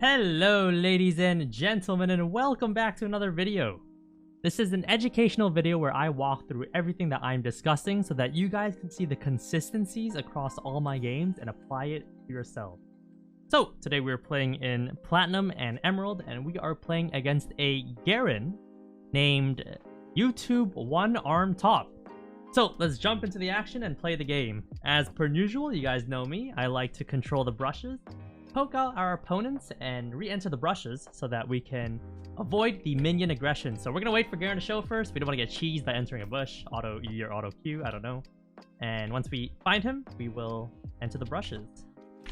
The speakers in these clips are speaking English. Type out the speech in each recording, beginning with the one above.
Hello ladies and gentlemen, and welcome back to another video. This is an educational video where I walk through everything that I'm discussing so that you guys can see the consistencies across all my games and apply it to yourself. So today we're playing in Platinum and Emerald, and we are playing against a Garen named YouTube One Arm Top. So let's jump into the action and play the game. As per usual, you guys know me, I like to control the brushes, poke out our opponents, and re-enter the brushes so that we can avoid the minion aggression. So we're gonna wait for Garen to show first. We don't want to get cheesed by entering a bush, auto E or auto Q, I don't know. And once we find him, we will enter the brushes.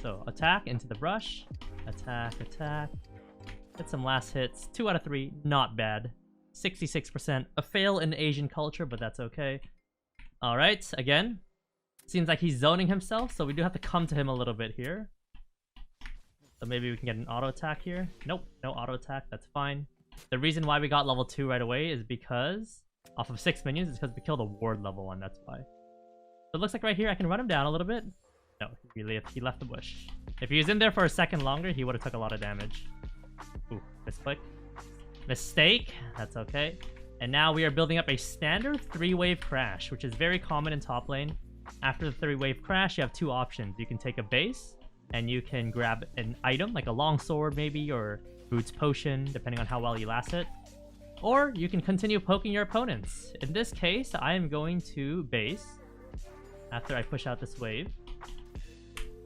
So attack into the brush, attack, attack. Get some last hits, 2 out of 3, not bad. 66%, a fail in Asian culture, but that's okay. Alright, again, seems like he's zoning himself, so we do have to come to him a little bit here. So maybe we can get an auto attack here. Nope, no auto attack, that's fine. The reason why we got level 2 right away is because, off of 6 minions, is because we killed a ward level 1, that's why. So it looks like right here I can run him down a little bit. No, he left the bush. If he was in there for a second longer, he would have took a lot of damage. Ooh, misclick. Mistake, that's okay. And now we are building up a standard 3-wave crash, which is very common in top lane. After the 3-wave crash, you have 2 options. You can take a base, and you can grab an item, like a longsword maybe, or Boots Potion, depending on how well you last it. Or you can continue poking your opponents. In this case, I am going to base, after I push out this wave.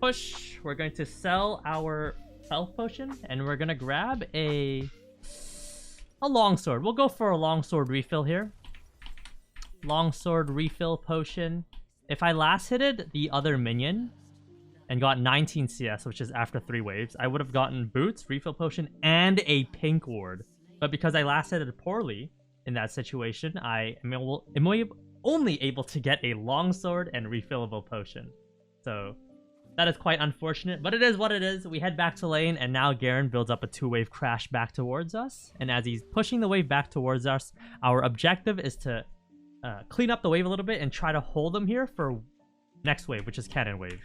Push, we're going to sell our health potion, and we're going to grab a longsword. We'll go for a longsword refill here. Longsword refill potion. If I last hitted the other minion and got 19 CS, which is after 3 waves, I would have gotten boots, refill potion, and a pink ward. But because I last hit it poorly in that situation, I am only able to get a longsword and refillable potion. So that is quite unfortunate, but it is what it is. We head back to lane, and now Garen builds up a 2-wave crash back towards us. And as he's pushing the wave back towards us, our objective is to clean up the wave a little bit and try to hold him here for next wave, which is cannon wave.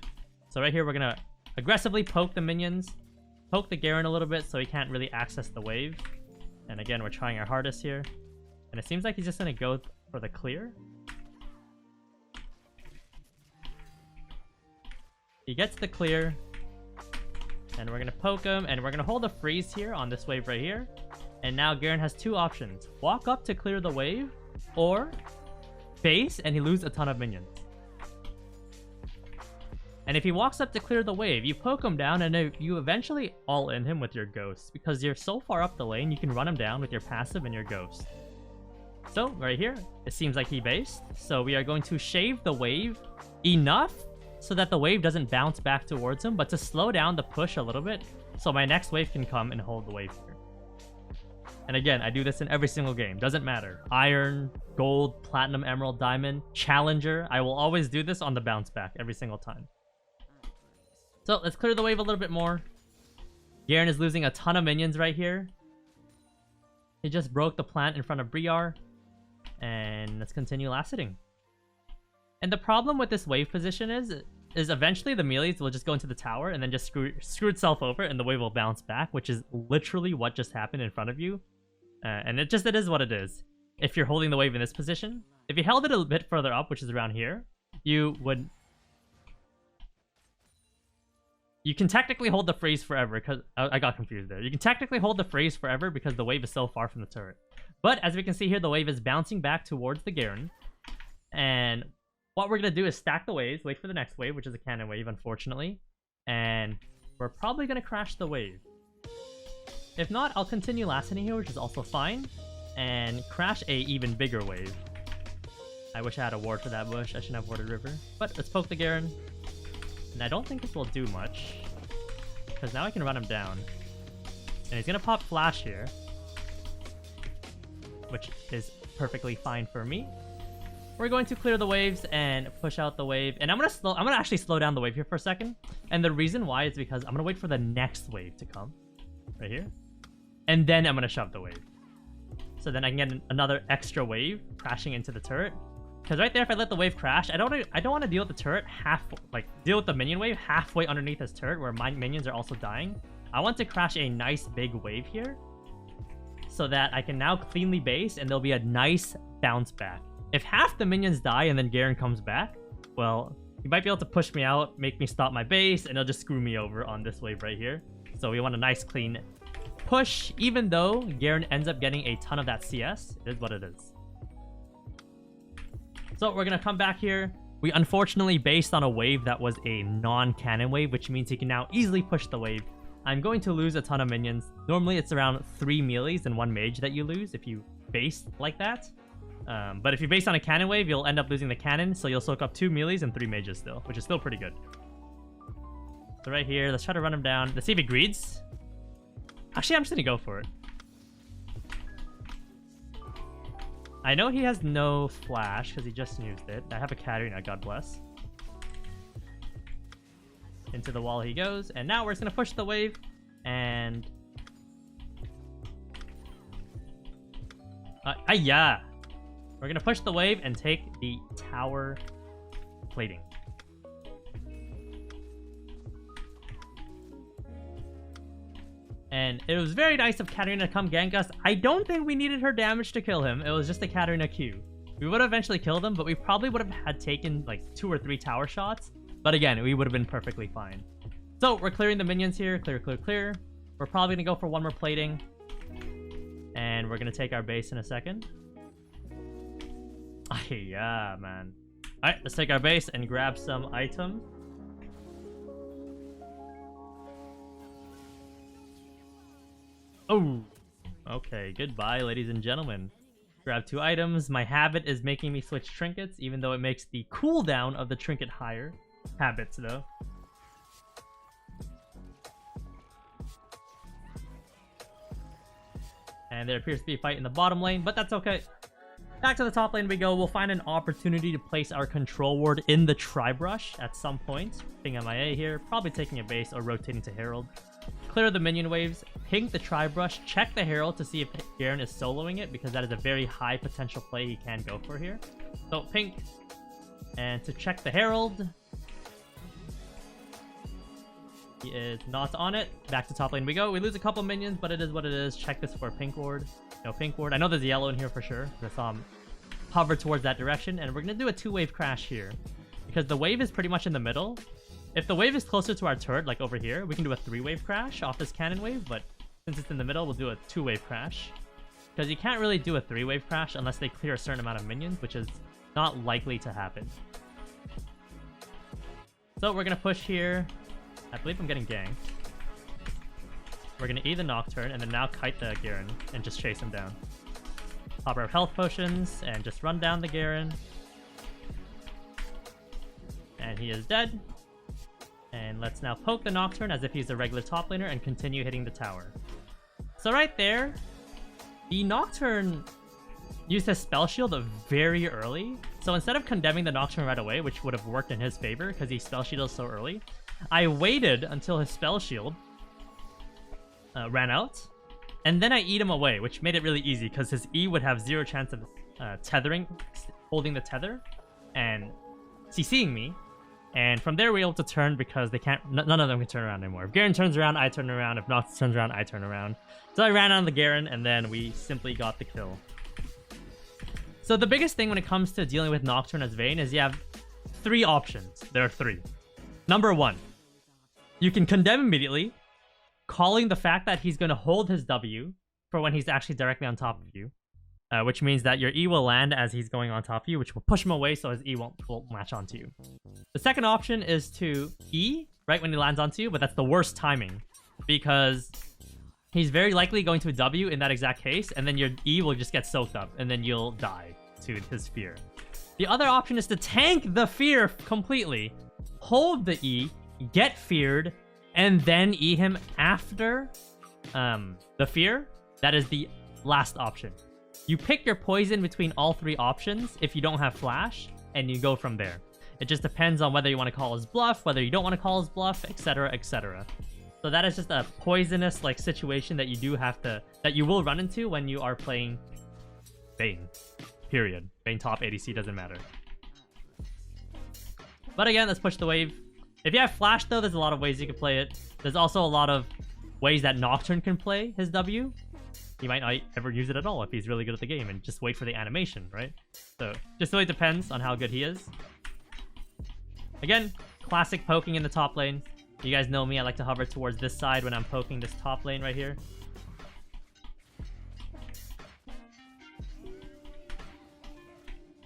So right here, we're going to aggressively poke the minions, poke the Garen a little bit so he can't really access the wave. And again, we're trying our hardest here. And it seems like he's just going to go for the clear. He gets the clear, and we're going to poke him, and we're going to hold a freeze here on this wave right here. And now Garen has 2 options. Walk up to clear the wave, or base, and he loses a ton of minions. And if he walks up to clear the wave, you poke him down, and you eventually all-in him with your ghost. Because you're so far up the lane, you can run him down with your passive and your ghost. So, right here, it seems like he based. So we are going to shave the wave enough so that the wave doesn't bounce back towards him, but to slow down the push a little bit, so my next wave can come and hold the wave here. And again, I do this in every single game. Doesn't matter. Iron, gold, platinum, emerald, diamond, challenger. I will always do this on the bounce back every single time. So let's clear the wave a little bit more. Garen is losing a ton of minions right here. He just broke the plant in front of Briar. And let's continue last hitting. And the problem with this wave position is eventually the melees will just go into the tower and then just screw itself over, and the wave will bounce back, which is literally what just happened in front of you. And it is what it is. If you're holding the wave in this position, if you held it a bit further up, which is around here, you can technically hold the freeze forever, because I got confused there. You can technically hold the freeze forever because the wave is so far from the turret. But as we can see here, the wave is bouncing back towards the Garen. And what we're going to do is stack the waves, wait for the next wave, which is a cannon wave, unfortunately. And we're probably going to crash the wave. If not, I'll continue last hitting here, which is also fine, and crash a even bigger wave. I wish I had a ward for that bush. I shouldn't have warded river. But let's poke the Garen. And I don't think this will do much, because now I can run him down. And he's going to pop flash here, which is perfectly fine for me. We're going to clear the waves and push out the wave. And I'm gonna actually slow down the wave here for a second. And the reason why is because I'm gonna wait for the next wave to come. Right here. And then I'm gonna shove the wave. So then I can get another extra wave crashing into the turret. Because right there, if I let the wave crash, I don't want to deal with the turret deal with the minion wave halfway underneath this turret where my minions are also dying. I want to crash a nice big wave here so that I can now cleanly base and there'll be a nice bounce back. If half the minions die and then Garen comes back, well, he might be able to push me out, make me stop my base, and he'll just screw me over on this wave right here. So we want a nice clean push, even though Garen ends up getting a ton of that CS. It is what it is. So we're going to come back here. We unfortunately based on a wave that was a non-cannon wave, which means he can now easily push the wave. I'm going to lose a ton of minions. Normally it's around 3 melees and 1 mage that you lose if you base like that. But if you base on a cannon wave, you'll end up losing the cannon, so you'll soak up 2 melees and 3 mages still, which is still pretty good. So right here, let's try to run him down. Let's see if he greeds. Actually, I'm just gonna go for it. I know he has no flash because he just used it. I have a Katarina, God bless. Into the wall he goes, and now we're just gonna push the wave, and... yeah! We're gonna push the wave and take the tower plating. And it was very nice of Katarina to come gank us. I don't think we needed her damage to kill him. It was just a Katarina Q. We would have eventually killed him, but we probably would have had taken like 2 or 3 tower shots. But again, we would have been perfectly fine. So we're clearing the minions here. Clear, clear, clear. We're probably going to go for 1 more plating. And we're going to take our base in a second. Yeah, man. Alright, let's take our base and grab some items. Oh, okay. Goodbye, ladies and gentlemen. Grab 2 items. My habit is making me switch trinkets, even though it makes the cooldown of the trinket higher. Habits, though. And there appears to be a fight in the bottom lane, but that's okay. Back to the top lane we go. We'll find an opportunity to place our control ward in the tri-brush at some point. Being MIA here, probably taking a base or rotating to Herald. Clear the minion waves, ping the tri-brush, check the Herald to see if Garen is soloing it, because that is a very high potential play he can go for here. So ping, and to check the Herald, he is not on it. Back to top lane we go. We lose a couple minions, but it is what it is. Check this for a pink ward. No pink ward. I know there's yellow in here for sure. I saw him hover towards that direction, and we're gonna do a 2-wave crash here because the wave is pretty much in the middle. If the wave is closer to our turret, like over here, we can do a 3-wave crash off this cannon wave, but since it's in the middle, we'll do a 2-wave crash. Because you can't really do a 3-wave crash unless they clear a certain amount of minions, which is not likely to happen. So we're going to push here. I believe I'm getting ganked. We're going to E the Nocturne, and then now kite the Garen, and just chase him down. Pop our health potions, and just run down the Garen. And he is dead. And let's now poke the Nocturne as if he's a regular top laner and continue hitting the tower. So right there, the Nocturne used his spell shield very early. So instead of condemning the Nocturne right away, which would have worked in his favor because he spell shielded so early, I waited until his spell shield ran out. And then I E'd him away, which made it really easy because his E would have 0 chance of tethering, holding the tether, and CCing me. And from there, we're able to turn because they can't. None of them can turn around anymore. If Garen turns around, I turn around. If Nox turns around, I turn around. So I ran on the Garen, and then we simply got the kill. So the biggest thing when it comes to dealing with Nocturne as Vayne is you have 3 options. There are 3. Number 1, you can condemn immediately, calling the fact that he's going to hold his W for when he's actually directly on top of you. Which means that your E will land as he's going on top of you, which will push him away so his E won't latch onto you. The second option is to E right when he lands onto you, but that's the worst timing because he's very likely going to a W in that exact case, and then your E will just get soaked up, and then you'll die to his fear. The other option is to tank the fear completely, hold the E, get feared, and then E him after the fear. That is the last option. You pick your poison between all 3 options if you don't have flash, and you go from there. It just depends on whether you want to call his bluff, whether you don't want to call his bluff, etc, etc. So that is just a poisonous like situation that you do have to, that you will run into when you are playing Vayne. Period. Vayne top ADC doesn't matter. But again, let's push the wave. If you have flash though, there's a lot of ways you can play it. There's also a lot of ways that Nocturne can play his W, he might not ever use it at all if he's really good at the game and just wait for the animation, right? So just really depends on how good he is. Again, classic poking in the top lane. You guys know me, I like to hover towards this side when I'm poking this top lane right here.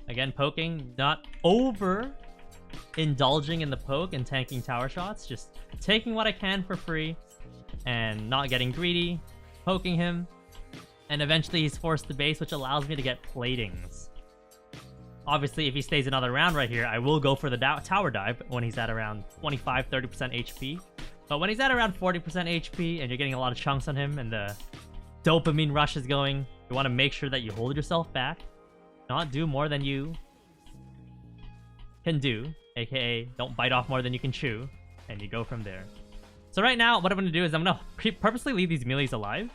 Again, poking, not over indulging in the poke and tanking tower shots, just taking what I can for free and not getting greedy, poking him, and eventually he's forced to base, which allows me to get platings. Obviously, if he stays another round right here, I will go for the tower dive when he's at around 25-30% HP. But when he's at around 40% HP and you're getting a lot of chunks on him and the dopamine rush is going, you want to make sure that you hold yourself back, not do more than you can do, aka don't bite off more than you can chew, and you go from there. So right now, what I'm going to do is I'm going to purposely leave these melees alive.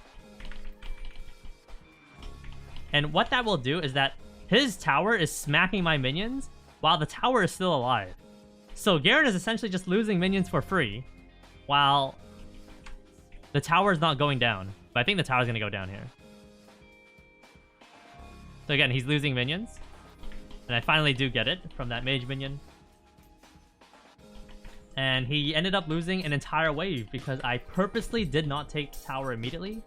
And what that will do is that his tower is smacking my minions while the tower is still alive. So Garen is essentially just losing minions for free while the tower is not going down. But I think the tower is going to go down here. So again, he's losing minions. And I finally do get it from that mage minion. And he ended up losing an entire wave because I purposely did not take the tower immediately.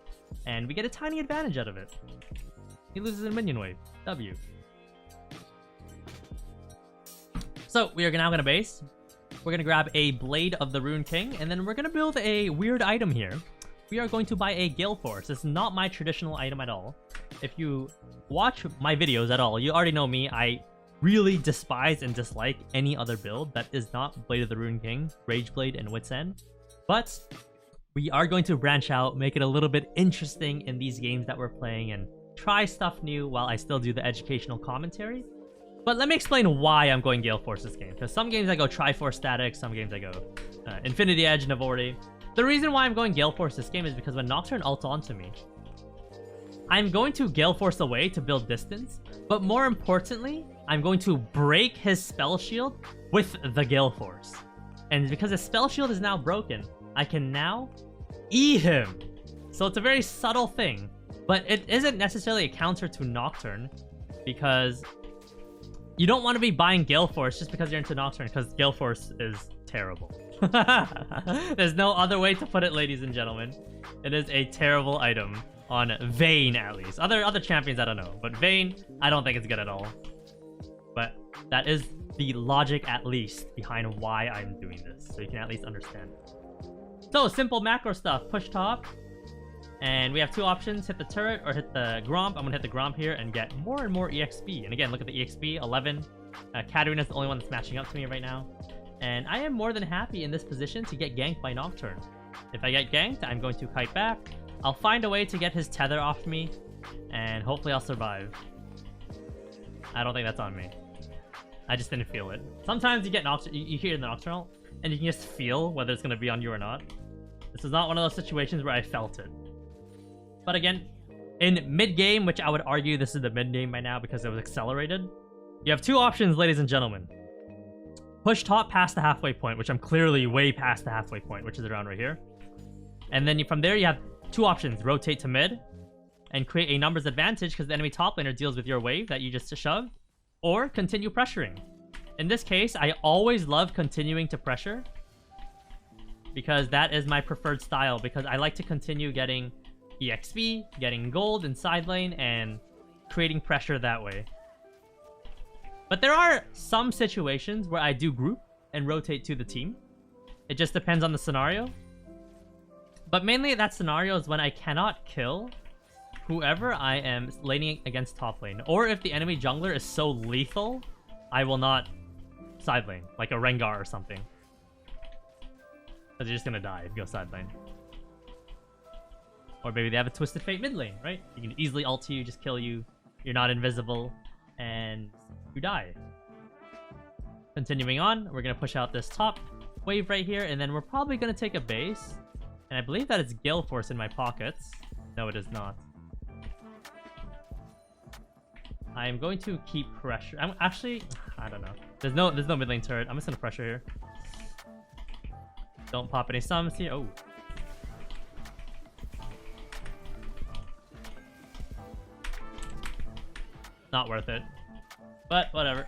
And we get a tiny advantage out of it. He loses a minion wave. W. So we are now going to base. We're going to grab a Blade of the Rune King. And then we're going to build a weird item here. We are going to buy a Galeforce. It's not my traditional item at all. If you watch my videos at all, you already know me. I really despise and dislike any other build that is not Blade of the Rune King, Rage Blade, and Wit's End. But we are going to branch out, make it a little bit interesting in these games that we're playing, and try stuff new while I still do the educational commentary. But let me explain why I'm going Galeforce this game. Because some games I go Triforce Static, some games I go Infinity Edge, Navorti. The reason why I'm going Galeforce this game is because when Nocturne ults onto me, I'm going to Galeforce away to build distance. But more importantly, I'm going to break his spell shield with the Galeforce. And because his spell shield is now broken, I can now E him. So it's a very subtle thing. But it isn't necessarily a counter to Nocturne, because you don't want to be buying Galeforce just because you're into Nocturne, because Galeforce is terrible. There's no other way to put it, ladies and gentlemen. It is a terrible item on Vayne, at least. Other champions, I don't know. But Vayne, I don't think it's good at all. But that is the logic, at least, behind why I'm doing this, so you can at least understand it. So, simple macro stuff. Push top. And we have two options, hit the turret or hit the Gromp. I'm going to hit the Gromp here and get more and more EXP. And again, look at the EXP, 11. Katarina is the only one that's matching up to me right now. And I am more than happy in this position to get ganked by Nocturne. If I get ganked, I'm going to kite back. I'll find a way to get his tether off me. And hopefully I'll survive. I don't think that's on me. I just didn't feel it. Sometimes you get Nocturne, you hear the Nocturnal, and you can just feel whether it's going to be on you or not. This is not one of those situations where I felt it. But again, in mid-game, which I would argue this is the mid-game by now because it was accelerated, you have two options, ladies and gentlemen. Push top past the halfway point, which I'm clearly way past the halfway point, which is around right here. And then from there, you have two options. Rotate to mid and create a numbers advantage because the enemy top laner deals with your wave that you just shoved. Or continue pressuring. In this case, I always love continuing to pressure because that is my preferred style, because I like to continue getting EXP, getting gold in side lane, and creating pressure that way. But there are some situations where I do group and rotate to the team. It just depends on the scenario. But mainly that scenario is when I cannot kill whoever I am laning against top lane. Or if the enemy jungler is so lethal, I will not side lane, like a Rengar or something. Because you're just gonna die if you go side lane. Or maybe they have a Twisted Fate mid lane, right? You can easily ult you, just kill you. You're not invisible, and you die. Continuing on, we're going to push out this top wave right here, and then we're probably going to take a base. And I believe that it's Galeforce in my pockets. No, it is not. I'm going to keep pressure. I'm actually, I don't know. There's no mid lane turret. I'm just going to pressure here. Don't pop any summons here. Oh. Not worth it. But whatever.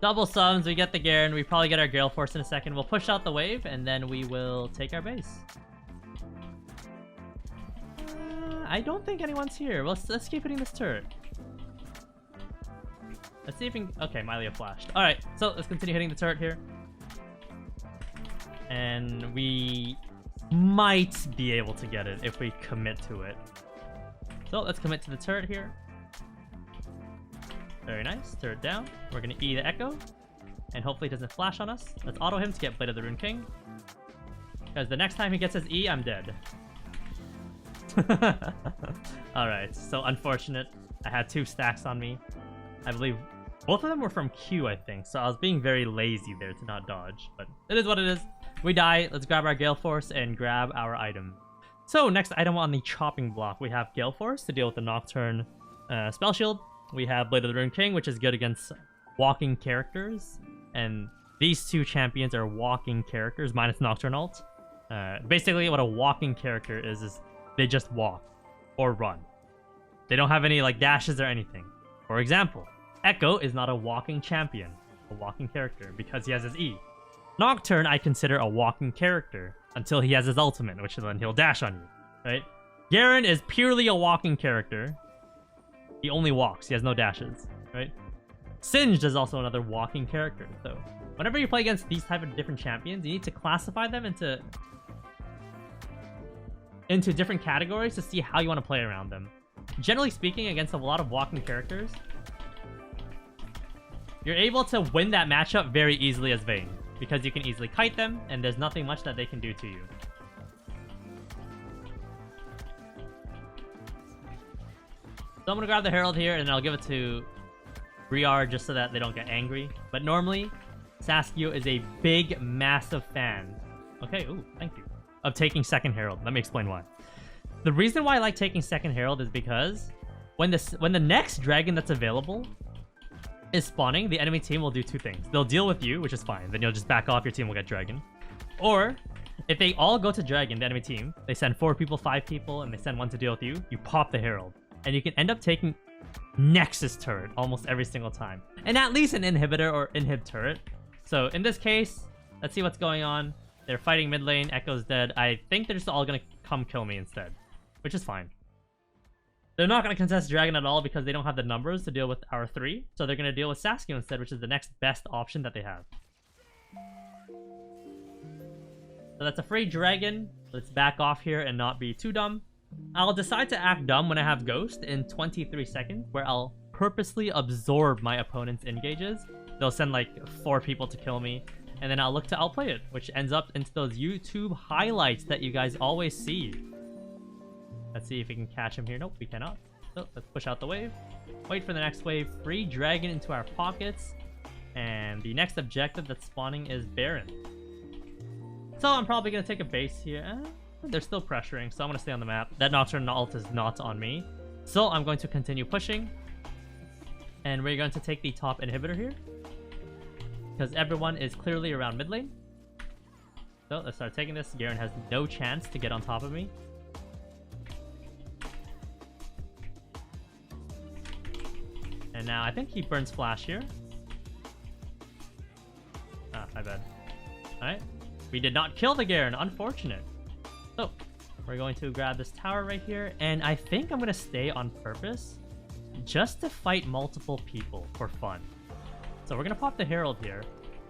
Double summons, we get the Garen, we probably get our Galeforce in a second. We'll push out the wave, and then we will take our base. I don't think anyone's here. Let's keep hitting this turret. Let's see if we can... Okay, Mylea flashed. Alright, so let's continue hitting the turret here. And we might be able to get it if we commit to it. So let's commit to the turret here. Very nice. Turret down. We're going to E the Echo. And hopefully it doesn't flash on us. Let's auto him to get Blade of the Rune King. Because the next time he gets his E, I'm dead. Alright, so unfortunate. I had 2 stacks on me. I believe both of them were from Q, I think. So I was being very lazy there to not dodge. But it is what it is. We die. Let's grab our Galeforce and grab our item. So next item on the chopping block, we have Galeforce to deal with the Nocturne spell shield. We have Blade of the Rune King, which is good against walking characters. And these 2 champions are walking characters, minus Nocturne ult. Basically, what a walking character is they just walk or run. They don't have any like dashes or anything. For example, Echo is not a walking champion, a walking character, because he has his E. Nocturne I consider a walking character until he has his ultimate, which then he'll dash on you, right? Garen is purely a walking character. He only walks, he has no dashes, right? Singed is also another walking character, so whenever you play against these type of different champions, you need to classify them into different categories to see how you want to play around them. Generally speaking, against a lot of walking characters, you're able to win that matchup very easily as Vayne, because you can easily kite them, and there's nothing much that they can do to you. So I'm gonna grab the Herald here, and then I'll give it to Briar just so that they don't get angry. But normally, Saskio is a big, massive fan. Okay, ooh, thank you. Of taking second Herald. Let me explain why. The reason why I like taking second Herald is because when the next dragon that's available is spawning, the enemy team will do 2 things. They'll deal with you, which is fine. Then you'll just back off, your team will get dragon. Or, if they all go to dragon, the enemy team, they send 4 people, 5 people, and they send 1 to deal with you, you pop the Herald. And you can end up taking Nexus turret almost every single time. And at least an inhibitor or inhib turret. So in this case, let's see what's going on. They're fighting mid lane, Echo's dead. I think they're just all gonna come kill me instead, which is fine. They're not going to contest Dragon at all because they don't have the numbers to deal with our 3. So they're going to deal with Saskio instead, which is the next best option that they have. So that's a free Dragon. Let's back off here and not be too dumb. I'll decide to act dumb when I have Ghost in 23 seconds, where I'll purposely absorb my opponent's engages. They'll send like 4 people to kill me, and then I'll look to outplay it, which ends up into those YouTube highlights that you guys always see. Let's see if we can catch him here. Nope, we cannot. So let's push out the wave. Wait for the next wave. Free Dragon into our pockets. And the next objective that's spawning is Baron. So I'm probably going to take a base here. They're still pressuring, so I'm going to stay on the map. That Nocturne ult is not on me. So I'm going to continue pushing. And we're going to take the top inhibitor here, because everyone is clearly around mid lane. So let's start taking this. Garen has no chance to get on top of me. And now I think he burns flash here. Ah, my bad. Alright. We did not kill the Garen. Unfortunate. So, we're going to grab this tower right here. And I think I'm going to stay on purpose just to fight multiple people for fun. So we're going to pop the Herald here.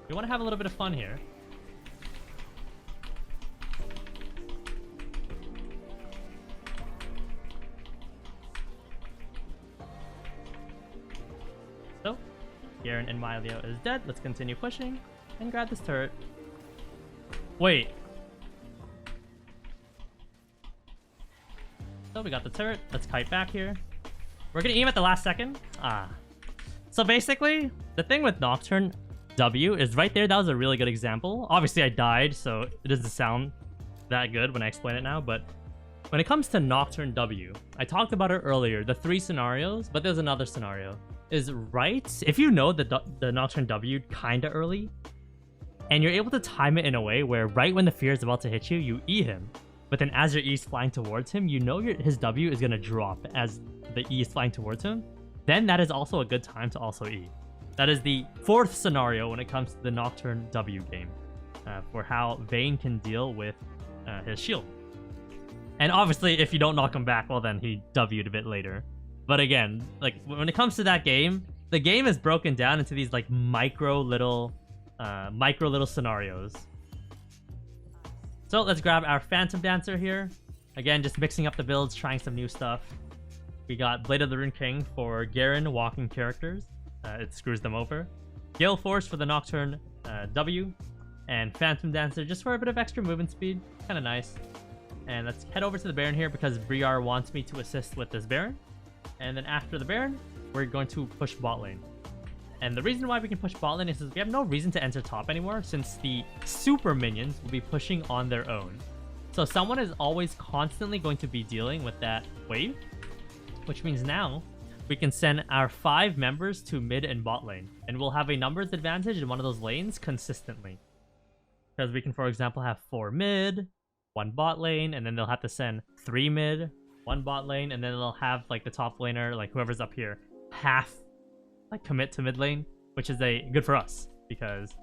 We want to have a little bit of fun here. So, Garen and Mylea is dead. Let's continue pushing and grab this turret. Wait. So we got the turret. Let's kite back here. We're gonna aim at the last second. So basically, the thing with Nocturne W is right there. That was a really good example. Obviously, I died, so it doesn't sound that good when I explain it now. But when it comes to Nocturne W, I talked about it earlier. The 3 scenarios, but there's another scenario. Is right if you know the Nocturne W kinda early, and you're able to time it in a way where right when the fear is about to hit you, you E him. but then as your E is flying towards him, you know his W is going to drop as the E is flying towards him. Then that is also a good time to also E. That is the fourth scenario when it comes to the Nocturne W game, for how Vayne can deal with his shield. And obviously, if you don't knock him back, well then he W'd a bit later. But again, like when it comes to that game, the game is broken down into these like micro little scenarios. So let's grab our Phantom Dancer here. Again, just mixing up the builds, trying some new stuff. We got Blade of the Rune King for Garen walking characters. It screws them over. Galeforce for the Nocturne W. And Phantom Dancer just for a bit of extra movement speed. Kind of nice. And let's head over to the Baron here because Briar wants me to assist with this Baron. And then after the Baron, we're going to push bot lane. And the reason why we can push bot lane is we have no reason to enter top anymore since the super minions will be pushing on their own. So someone is always constantly going to be dealing with that wave, which means now we can send our 5 members to mid and bot lane, and we'll have a numbers advantage in one of those lanes consistently. Because we can, for example, have 4 mid, 1 bot lane, and then they'll have to send 3 mid, 1 bot lane, and then they'll have like the top laner, like whoever's up here, half like commit to mid lane, which is good for us because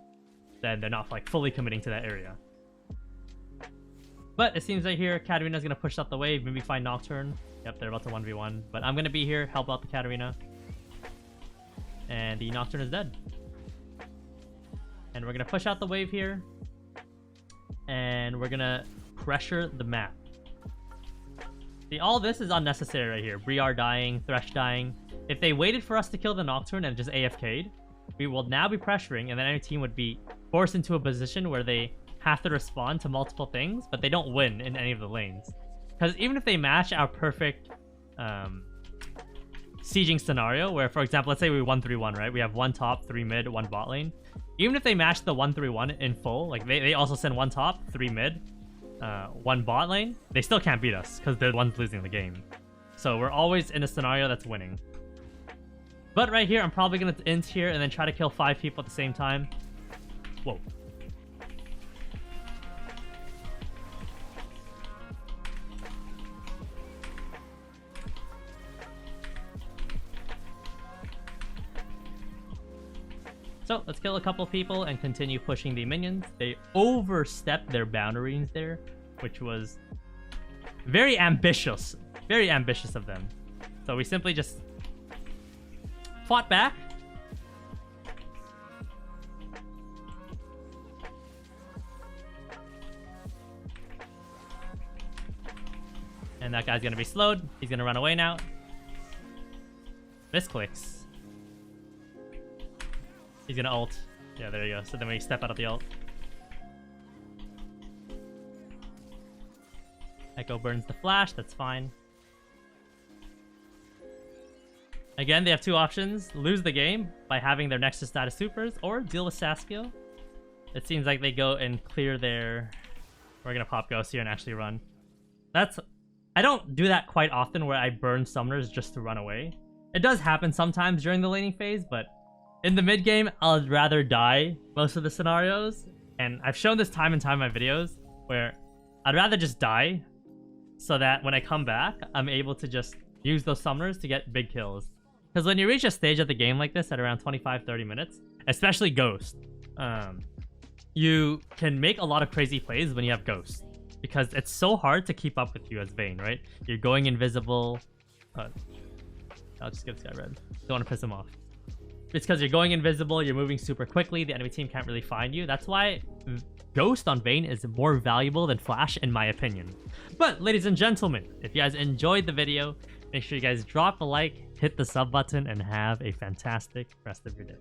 then they're not like fully committing to that area. But it seems like here Katarina's gonna push out the wave, maybe find Nocturne. Yep, they're about to 1v1, but I'm gonna be here, help out the Katarina. And the Nocturne is dead. And we're gonna push out the wave here. And we're gonna pressure the map. See, all this is unnecessary right here. Briar dying, Thresh dying. If they waited for us to kill the Nocturne and just AFK'd, we will now be pressuring, and then any team would be forced into a position where they have to respond to multiple things, but they don't win in any of the lanes. Because even if they match our perfect sieging scenario, where, for example, let's say we 1-3-1, right? We have 1 top, 3 mid, 1 bot lane. Even if they match the 1-3-1 in full, like they also send 1 top, 3 mid, 1 bot lane, they still can't beat us because they're the ones losing the game. So we're always in a scenario that's winning. But right here, I'm probably going to int here and then try to kill 5 people at the same time. Whoa. So let's kill a couple people and continue pushing the minions. They overstepped their boundaries there, which was very ambitious of them. So we simply just fought back. And that guy's gonna be slowed. He's gonna run away now. Misclicks. He's gonna ult. Yeah, there you go. So then we step out of the ult. Echo burns the flash. That's fine. Again, they have 2 options. Lose the game by having their Nexus status supers, or deal with Saskio. It seems like they go and clear their... We're gonna pop Ghost here and actually run. I don't do that quite often where I burn summoners just to run away. It does happen sometimes during the laning phase, but in the mid game, I'd rather die most of the scenarios. And I've shown this time and time in my videos where I'd rather just die so that when I come back, I'm able to just use those summoners to get big kills. Because when you reach a stage of the game like this at around 25-30 minutes, especially Ghost, you can make a lot of crazy plays when you have Ghost. Because it's so hard to keep up with you as Vayne, right? You're going invisible. I'll just give this guy red. Don't want to piss him off. It's because you're going invisible, you're moving super quickly, the enemy team can't really find you. That's why Ghost on Vayne is more valuable than Flash, in my opinion. But, ladies and gentlemen, if you guys enjoyed the video, make sure you guys drop a like, hit the sub button, and have a fantastic rest of your day.